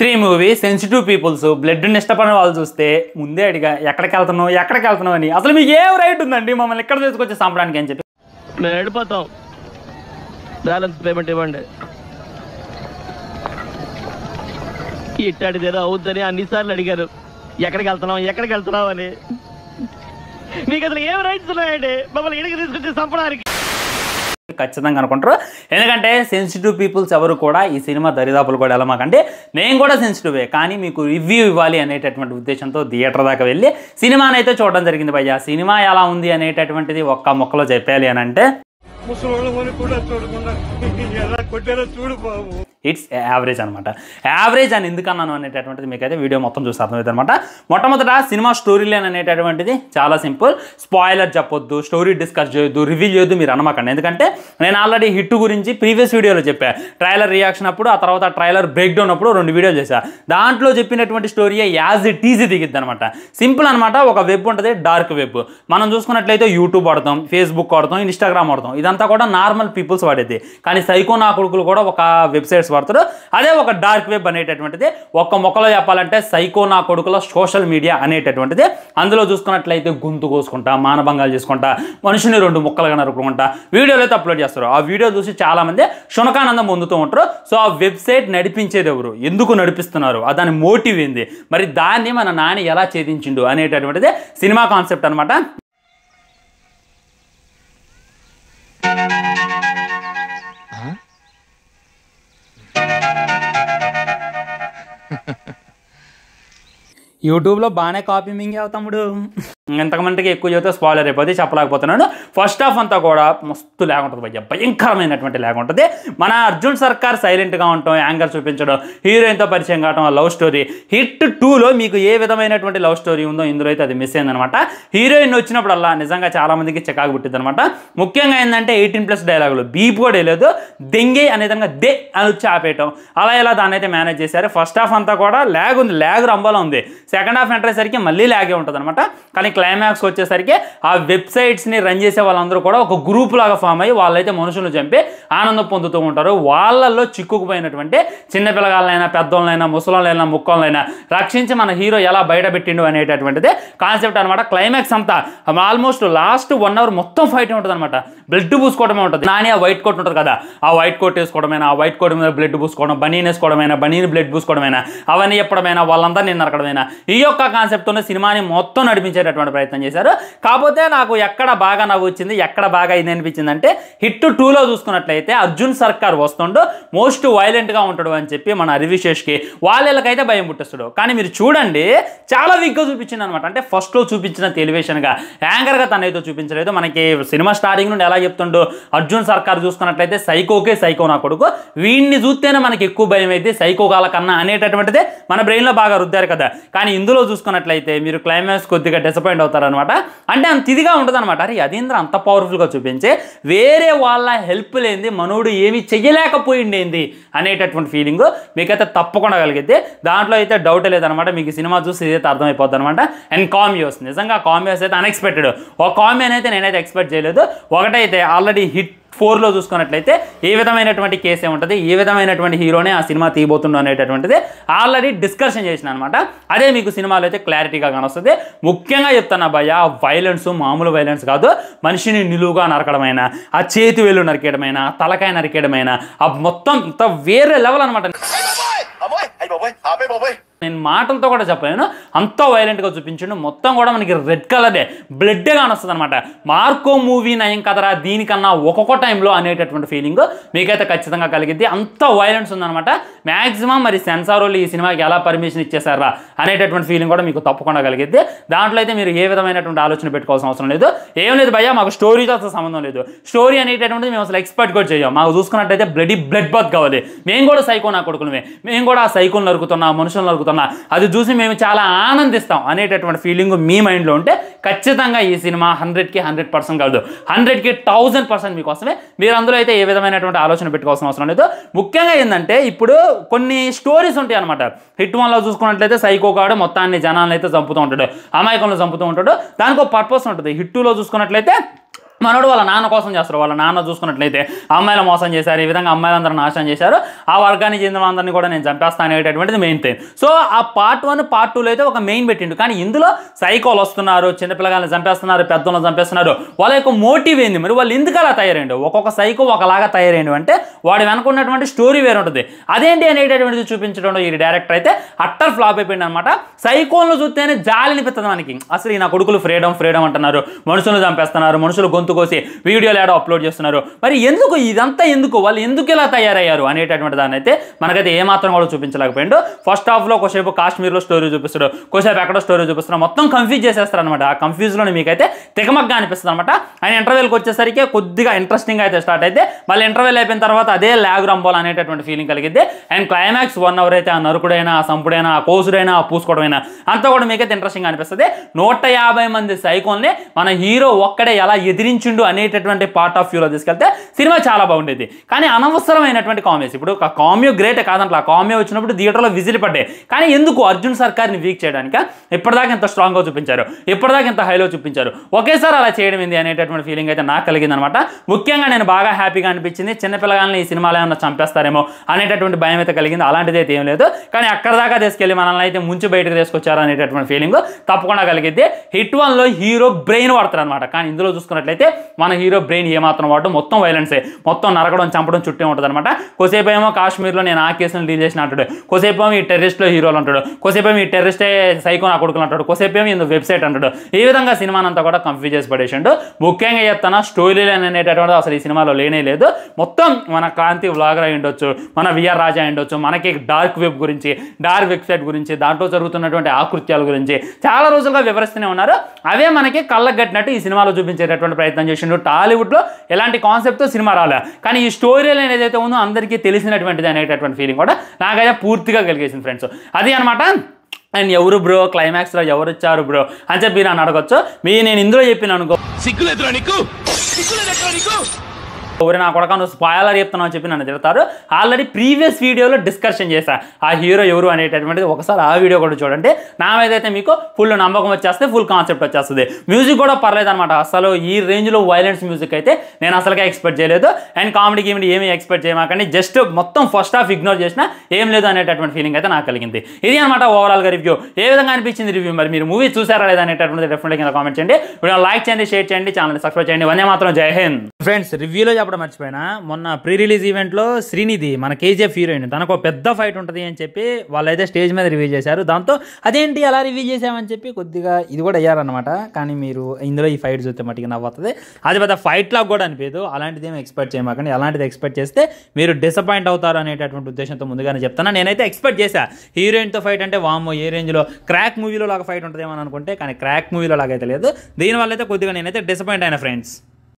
3 movie sensitive peoples బ్లడ్ని ఇష్టపడిన వాళ్ళు చూస్తే ముందే అడిగా ఎక్కడికి వెళ్తున్నావు అని. అసలు మీకు ఏం రైట్ ఉందండి మమ్మల్ని ఇక్కడ తీసుకొచ్చి చంపడానికి అని చెప్పి. మేము వెళ్ళిపోతాం, బ్యాలెన్స్ పేమెంట్ ఇవ్వండి. ఇట్టాడిదేదో అవుద్దని అన్నిసార్లు అడిగారు, ఎక్కడికి వెళ్తున్నావు అని. మీకు అసలు ఏం రైట్స్ ఉన్నాయండి మమ్మల్ని ఇక్కడికి తీసుకొచ్చి చంపడానికి? ఖచ్చితంగా అనుకుంటారు. ఎందుకంటే సెన్సిటివ్ పీపుల్స్ ఎవరు కూడా ఈ సినిమా దరిదాపులు కూడా వెళ్ళమాకంటే, నేను కూడా సెన్సిటివే కానీ మీకు రివ్యూ ఇవ్వాలి అనేటటువంటి ఉద్దేశంతో థియేటర్ దాకా వెళ్ళి సినిమాని అయితే చూడడం జరిగింది భయ్యా. సినిమా ఎలా ఉంది అనేటటువంటిది ఒక్క మొక్కలో చెప్పాలి అని అంటే ఇట్స్ యావరేజ్ అనమాట. యావరేజ్ అని ఎందుకన్నాను అనేటటువంటిది మీకైతే వీడియో మొత్తం చూస్తే అర్థమవుతుంది అనమాట. మొట్టమొదట సినిమా స్టోరీ లైన్ అనేటటువంటిది చాలా సింపుల్. స్పాయిలర్ చెప్పొద్దు, స్టోరీ డిస్కస్ చేయొద్దు, రివ్యూ చేయొద్దు మీరు అనమాకండి. ఎందుకంటే నేను ఆల్రెడీ హిట్ గురించి ప్రీవియస్ వీడియోలో చెప్పా. ట్రైలర్ రియాక్షన్ అప్పుడు, ఆ తర్వాత ట్రైలర్ బ్రేక్ డౌన్ అప్పుడు 2 వీడియోలు చేశా. దాంట్లో చెప్పినటువంటి స్టోరీ యాజ్ ఇట్ ఈజ్ దిగిద్ది అనమాట. సింపుల్ అనమాట. ఒక వెబ్ ఉంటుంది, డార్క్ వెబ్. మనం చూసుకున్నట్లయితే యూట్యూబ్ వాడతాం, ఫేస్బుక్ వాడతాం, ఇన్స్టాగ్రామ్ వాడతాం. ఇదంతా కూడా నార్మల్ పీపుల్స్ వాడేది. కానీ సైకో నా కొడుకులు కూడా ఒక వెబ్సైట్స్ వాడతారు. అదే ఒక డార్క్ వెబ్ అనేటటువంటిది ఒక్క మొక్కలో చెప్పాలంటే సైకో నా కొడుకుల సోషల్ మీడియా అనేటటువంటిది. అందులో చూసుకున్నట్లయితే గొంతు కోసుకుంటా, మానభంగాలు చేసుకుంటా, మనుషుని 2 ముక్కలుగా నరుకుంటా వీడియోలు అయితే అప్లోడ్ చేస్తారు. ఆ వీడియో చూసి చాలామంది శునకానందం పొందుతూ ఉంటారు. సో ఆ వెబ్సైట్ నడిపించేది ఎవరు, ఎందుకు నడిపిస్తున్నారు, దాని మోటివ్ ఏంది, మరి దాన్ని మన నాని ఎలా ఛేదించిండు అనేటటువంటిది సినిమా కాన్సెప్ట్ అనమాట. యూట్యూబ్లో బాగానే కాపీ మింగే తమ్ముడు. ఎంతమందికి ఎక్కువ చెబితే స్పాయిలర్ అయిపోతే చెప్పలేకపోతున్నాను. ఫస్ట్ హాఫ్ అంతా కూడా మస్తు ల్యాగ్ ఉంటుంది భయ్య, భయంకరమైనటువంటి ల్యాగ్ ఉంటుంది. మన అర్జున్ సర్కార్ సైలెంట్గా ఉండటం, యాంగర్ చూపించడం, హీరోయిన్తో పరిచయం కావడం, లవ్ స్టోరీ. హిట్ 2లో మీకు ఏ విధమైనటువంటి లవ్ స్టోరీ ఉందో ఇందులో అయితే అది మిస్ అయిందనమాట. హీరోయిన్ వచ్చినప్పుడల్లా నిజంగా చాలామందికి చికాకు పుట్టింది అనమాట. ముఖ్యంగా ఏంటంటే 18+ డైలాగులు, బీప్ కూడా లేదు, దెంగే అనే విధంగా దే అని వచ్చి ఆపేయటం, అలా ఇలా దాన్ని అయితే మేనేజ్ చేశారు. ఫస్ట్ హాఫ్ అంతా కూడా ల్యాగ్ ఉంది, ల్యాగ్ రంబలో ఉంది. సెకండ్ హాఫ్ ఎంటర్ అయ్యేసరికి మళ్ళీ ల్యాగే ఉంటుంది అనమాట. కానీ క్లైమాక్స్ వచ్చేసరికి ఆ వెబ్సైట్స్ని రన్ చేసే వాళ్ళందరూ కూడా ఒక గ్రూప్ లాగా ఫామ్ అయ్యి వాళ్ళైతే మనుషులను చంపి ఆనందం పొందుతూ ఉంటారు. వాళ్ళల్లో చిక్కుకుపోయినటువంటి చిన్నపిల్లగాళ్ళైనా, పెద్దోళ్ళైనా, ముసలోళ్ళైనా, ముక్కోళ్ళైనా రక్షించి మన హీరో ఎలా బయటపెట్టిండు అనేటటువంటిది కాన్సెప్ట్ అనమాట. క్లైమాక్స్ అంతా ఆల్మోస్ట్ లాస్ట్ 1 అవర్ మొత్తం ఫైట్ ఉంటుంది అనమాట. బ్లడ్ పూసుకోవడమే ఉంటుంది. నాని ఆ వైట్ కోట్ ఉంటుంది కదా, ఆ వైట్ కోట్ వేసుకోవడమైనా, ఆ వైట్ కోట్ మీద బ్లడ్ పూసుకోవడం, బనీన్ వేసుకోవడమైనా, బనీని బ్లడ్ పూసుకోవడమైనా, అవన్నీ చెప్పడమైనా, వాళ్ళందరినీ నరకడమైనా, ఈ యొక్క కాన్సెప్ట్తోనే సినిమాని మొత్తం నడిపించేటటువంటి ప్రయత్నం చేశారు. కాకపోతే నాకు ఎక్కడ బాగా నవ్వు వచ్చింది, ఎక్కడ బాగా ఇది అనిపించింది అంటే హిట్ 2లో చూసుకున్నట్లయితే అర్జున్ సర్కార్ వస్తుండో మోస్ట్ వైలెంట్గా ఉంటాడు అని చెప్పి మన హరివిశేష్కి వాళ్ళకైతే భయం పుట్టిస్తాడు. కానీ మీరు చూడండి చాలా వీక్గా చూపించింది అనమాట. అంటే ఫస్ట్లో చూపించిన ఎలివేషన్గా, యాంకర్గా తనైతే చూపించలేదు. మనకి సినిమా స్టార్టింగ్ నుండి ఎలా చెప్తుండో అర్జున్ సర్కార్ చూసుకున్నట్లయితే సైకోకే సైకో నా కొడుకు, వీడిని చూస్తేనే మనకి ఎక్కువ భయం అయితే సైకో కాల కన్నా అనేటటువంటిదే మన బ్రెయిన్లో బాగా రుద్దారు కదా. కానీ ఇందులో చూసుకున్నట్లయితే మీరు క్లైమాక్స్ కొద్దిగా డిసప్పాయింట్ అవుతారనమాట. అంటే అంత ఇదిగా ఉంటుంది అనమాట. అరే అదేంద్ర అంత పవర్ఫుల్గా చూపించే వేరే వాళ్ళ హెల్ప్ లేనిది మనోడు ఏమీ చెయ్యలేకపోయిండేంది అనేటటువంటి ఫీలింగ్ మీకైతే తప్పకుండా కలిగితే దాంట్లో అయితే డౌట్ లేదనమాట. మీకు సినిమా చూసి ఇదైతే అర్థమైపోద్ది అనమాట. అండ్ కామియోస్, నిజంగా కామియోస్ అయితే అన్ఎక్స్పెక్టెడ్. ఒక కామియోని అయితే నేనైతే ఎక్స్పెక్ట్ చేయలేదు. ఒకటైతే ఆల్రెడీ హిట్ 4లో చూసుకున్నట్లయితే ఏ విధమైనటువంటి కేసే ఉంటుంది, ఏ విధమైనటువంటి హీరోనే ఆ సినిమా తీయబోతుండో అనేటటువంటిది ఆల్రెడీ డిస్కషన్ చేసిన అనమాట. అదే మీకు సినిమాలో అయితే క్లారిటీగా కానొస్తుంది. ముఖ్యంగా చెప్తున్నా భయ్య, వైలెన్స్ మామూలు వైలెన్స్ కాదు. మనిషిని నిలువుగా నరకడమైనా, ఆ చేతి వేలు నరికేయడమైనా, తలకాయ నరికేయడమైనా, ఆ మొత్తం వేరే లెవెల్ అనమాట. నేను మాటలతో కూడా చెప్పలేను, అంత వైలెంట్గా చూపించండు. మొత్తం కూడా మనకి రెడ్ కలరే, బ్లడ్డే కానొస్తుంది అనమాట. మార్కో మూవీ నయం కదరా దీనికన్నా ఒక్కొక్క టైంలో అనేటటువంటి ఫీలింగ్ మీకైతే ఖచ్చితంగా కలిగిద్ది. అంత వైలెన్స్ ఉందనమాట. మ్యాక్సిమం మరి సెన్సార్ వాళ్ళు ఈ సినిమాకి ఎలా పర్మిషన్ ఇచ్చేసారా అనేటటువంటి ఫీలింగ్ కూడా మీకు తప్పకుండా కలిగిద్ది. దాంట్లో అయితే మీరు ఏ విధమైనటువంటి ఆలోచన పెట్టుకోవాల్సిన అవసరం లేదు. ఏం లేదు భయ్యా, మాకు స్టోరీతో అసలు సంబంధం లేదు. స్టోరీ అనేటటువంటిది మేము అసలు ఎక్స్పెక్ట్ కూడా చేయం. మాకు చూసుకున్నట్టయితే బ్లడ్ బాత్ కావాలి. మేము కూడా సైకో నా కొడుకులమే, మేము కూడా ఆ సైకోలు నరుకుతున్నా, మనుషులు నరుకుతున్నా, అది చూసి మేము చాలా ఆనందిస్తాం అనేటటువంటి ఫీలింగ్ మీ మైండ్లో ఉంటే ఖచ్చితంగా ఈ సినిమా 100కి 100% కాదు, 100కి 1000% మీకోసమే. మీరు అందులో అయితే ఏ విధమైనటువంటి ఆలోచన పెట్టుకోవాల్సిన అవసరం లేదు. ముఖ్యంగా ఏంటంటే ఇప్పుడు కొన్ని స్టోరీస్ ఉంటాయి అనమాట. హిట్ 1లో చూసుకున్నట్లయితే సైకో కాడు మొత్తాన్ని జనాలను అయితే చంపుతూ ఉంటాడు, అమాయకంలో చంపుతూ ఉంటాడు. దానికి ఒక పర్పస్ ఉంటుంది. హిట్ 2లో చూసుకున్నట్లయితే మనోడు వాళ్ళ నాన్న కోసం చేస్తారు. వాళ్ళ నాన్న చూసుకున్నట్లయితే అమ్మాయిలు మోసం చేశారు, ఈ విధంగా అమ్మాయిలందరూ నాశనం చేశారు, ఆ వర్గానికి చెందిన అందరినీ కూడా నేను చంపేస్తాను అనేటటువంటిది మెయిన్ థింగ్. సో ఆ పార్ట్ 1 పార్ట్ 2లో అయితే ఒక మెయిన్ పెట్టిండు. కానీ ఇందులో సైకోలు వస్తున్నారు, చిన్నపిల్లగాళ్ళని చంపేస్తున్నారు, పెద్దలను చంపేస్తున్నారు. వాళ్ళ యొక్క మోటివ్ ఏంది, మరి వాళ్ళు ఎందుకు అలా తయారైండు, ఒక్కొక్క సైకో ఒకలాగా తయారైండు అంటే వాడు వెనుకున్నటువంటి స్టోరీ వేరు ఉంటుంది. అదేంటి అనేటటువంటిది చూపించడంలో ఈ డైరెక్టర్ అయితే అట్టర్ ఫ్లాప్ అయిపోయింది అనమాట. సైకోలను చూస్తేనే జాలి అనిపిస్తుంది మనకి. అసలు ఈ నా కొడుకులు ఫ్రీడమ్ అంటున్నారు, మనుషులు చంపేస్తున్నారు, మనుషులు గొంతు కోసి వీడియోలు ఏడో అప్లోడ్ చేస్తున్నారు. మరి ఎందుకు ఇదంతా, ఎందుకు వాళ్ళు ఎందుకు ఇలా తయారయ్యారు అనేటటువంటి దాన్ని అయితే మనకైతే ఏమాత్రం కూడా చూపించలేకపోయిండు. ఫస్ట్ హాఫ్లో కొసేపు కాశ్మీర్లో స్టోరీ చూపిస్తాడు, కొసేపు ఎక్కడో స్టోరీ చూపిస్తున్నాడు, మొత్తం కన్ఫ్యూజ్ చేసేస్తారు అనమాట. ఆ కన్ఫ్యూజ్లోనే మీకైతే తికమగ్గా అనిపిస్తుంది అనమాట. ఆయన ఇంటర్వెల్కి వచ్చేసరికి కొద్దిగా ఇంట్రెస్టింగ్ అయితే స్టార్ట్ అయితే మళ్ళీ ఇంటర్వెల్ అయిపోయిన తర్వాత అదే ల్యాగ్ రంబోల్ అనేటటువంటి ఫీలింగ్ కలిగిద్ది. అండ్ క్లైమాక్స్ 1 అవర్ అయితే ఆ నరుకుడైనా, ఆ సంపుడైనా, ఆ కోసుడైనా, ఆ పూసుకోవడమైనా అంతా కూడా మీకైతే ఇంట్రెస్టింగ్ అనిపిస్తుంది. 150 మంది సైకోల్ని మన హీరో ఒక్కడే ఎలా ఎదిరించిండు అనేటటువంటి పార్ట్ ఆఫ్ వ్యూలో తీసుకెళ్తే సినిమా చాలా బాగుండేది. కానీ అనవసరమైనటువంటి కామెడీస్, ఇప్పుడు కామెడీ గ్రేట్ కాదంటే ఆ కామెడీ వచ్చినప్పుడు థియేటర్లో విజిల్ పడ్డాయి. కానీ ఎందుకు అర్జున్ సర్కార్ని వీక్ చేయడానికి ఇప్పటిదాకా ఎంత స్ట్రాంగ్గా చూపించారు, ఇప్పటిదాకా ఎంత హైలో చూపించారు, ఒకేసారి అలా చేయడం ఏంది అనేటటువంటి ఫీలింగ్ అయితే నాకు కలిగింది అనమాట. ముఖ్యంగా నేను బాగా హ్యాపీగా అనిపించింది, చిన్నపిల్లగాళ్ళని ఈ సినిమాలో ఏమన్నా చంపేస్తారేమో అనేటటువంటి భయం అయితే కలిగింది. అలాంటిది అయితే ఏం లేదు. కానీ అక్కడ దాకా తీసుకెళ్ళి మనల్ని అయితే ముంచి బయటకు తీసుకొచ్చారు అనేటటువంటి ఫీలింగ్ తప్పకుండా కలిగిద్ది. హిట్ 1లో హీరో బ్రెయిన్ వాడతారు అనమాట. కానీ ఇందులో చూసుకున్నట్లయితే మన హీరో బ్రెయిన్ ఏమాత్రం వాడటం, మొత్తం వైలెన్సే, మొత్తం నరకడం, చంపడం చుట్టే ఉంటుంది అనమాట. కొసేపు ఏమో కాశ్మీర్లో నేను ఆ కేసును డీల్ చేసిన అంటాడు, కొసేపు ఏమో ఈ టెర్రరిస్ట్లో హీరోలు అంటాడు, కొసేపు ఏమో ఈ టెర్రరిస్టే సైకో నా కొడుకులు అంటాడు, కొసేపు ఏమో ఇందులో వెబ్సైట్ అంటాడు. ఈ విధంగా సినిమానంతా కూడా కన్ఫ్యూజ్ చేసి పడేసిండు. ముఖ్యంగా చెప్తాను, స్టోరీ లైన్ అనేటటువంటి అసలు ఈ సినిమాలో లేనే లేదు. మొత్తం మన క్రాంతి వ్లాగర్ అయి ఉండొచ్చు, మన విఆర్ రాజా అయి ఉండొచ్చు, మనకి డార్క్ వెబ్ గురించి, డార్క్ వెబ్సైట్ గురించి, దాంట్లో జరుగుతున్నటువంటి ఆకృత్యాల గురించి చాలా రోజులుగా వివరిస్తూనే ఉన్నారు. అవే మనకి కళ్ళకు కట్టినట్టు ఈ సినిమాలో చూపించేటటువంటి ప్రయత్నం చేసిండు. టాలీవుడ్లో ఎలాంటి కాన్సెప్ట్తో సినిమా రాలే, కానీ ఈ స్టోరీ లైన్ ఏదైతే ఉందో అందరికీ తెలిసినటువంటిది అనేటటువంటి ఫీలింగ్ కూడా నాకైతే పూర్తిగా కలిగేసింది ఫ్రెండ్స్. అది అనమాట. అండ్ ఎవరు బ్రో క్లైమాక్స్లో ఎవరు వచ్చారు బ్రో అని చెప్పి నన్ను అడగొచ్చు. నేను ఇందులో చెప్పిన అనుకో, సిగ్గులేదురా నీకు, సిగ్గులేదురా నీకు, ఎవరు నా కొడక నువ్వు స్పాయిలర్ చెప్తున్నావు అని చెప్పి నన్ను తిడతారు. ఆల్రెడీ ప్రీవియస్ వీడియోలో డిస్కషన్ చేశా ఆ హీరో ఎవరు అనేటటువంటిది. ఒకసారి ఆ వీడియో కూడా చూడండి. నా మీద అయితే మీకు ఫుల్ నమ్మకం వచ్చేస్తే, ఫుల్ కాన్సెప్ట్ వచ్చేస్తుంది. మ్యూజిక్ కూడా పర్లేదు అనమాట. అసలు ఈ రేంజ్లో వైలెన్స్ మ్యూజిక్ అయితే నేను అసలుగా ఎక్స్పెక్ట్ చేయలేదు. అండ్ కామెడీ ఏమీ ఎక్స్పెక్ట్ చేయమాకండి. జస్ట్ మొత్తం ఫస్ట్ హాఫ్ ఇగ్నోర్ చేసినా ఏం లేదు అనేటటువంటి ఫీలింగ్ అయితే నాకు కలిగింది. ఇది అనమాట ఓవరాల్గా రివ్యూ. ఏ విధంగా అనిపించింది రివ్యూ, మరి మీరు మూవీ చూసారా లేదా అనేటటువంటి డెఫినెట్గా కింద కామెంట్ చేయండి. వీడియో లైక్ చేయండి, షేర్ చేయండి, ఛానల్ని సబ్స్క్రైబ్ చేయండి. వందే మాత్రం, జై హింద్. ఫ్రెండ్స్, రివ్యూలో చెప్పడం మర్చిపోయినా, మొన్న ప్రీ రిలీజ్ ఈవెంట్లో శ్రీనిధి మన కేజీఎఫ్ హీరోయిన్ తనకు పెద్ద ఫైట్ ఉంటుంది అని చెప్పి వాళ్ళైతే స్టేజ్ మీద రివ్యూ చేశారు. దాంతో అదేంటి అలా రివ్యూ చేసామని చెప్పి కొద్దిగా ఇది కూడా అయ్యారనమాట. కానీ మీరు ఇందులో ఈ ఫైట్ చూస్తే మట్టికి నవ్వుతుంది. అది పెద్ద ఫైట్ లాగా కూడా అనిపించదు. అలాంటిది ఏమి ఎక్స్పెక్ట్ చేయమాకండి. అలాంటిది ఎక్స్పెక్ట్ చేస్తే మీరు డిసప్పాయింట్ అవుతారు అనేటటువంటి ఉద్దేశంతో ముందుగానే చెప్తాను. నేనైతే ఎక్స్పెక్ట్ చేశా హీరోయిన్తో ఫైట్ అంటే వామ్మో ఏ రేంజ్లో క్రాక్ మూవీలో లాగా ఫైట్ ఉంటుందేమో అనుకుంటే, కానీ క్రాక్ మూవీలో లాగా అయితే లేదు. దీనివల్ల అయితే కొద్దిగా నేనైతే డిసప్పాయింట్ అయినా ఫ్రెండ్స్.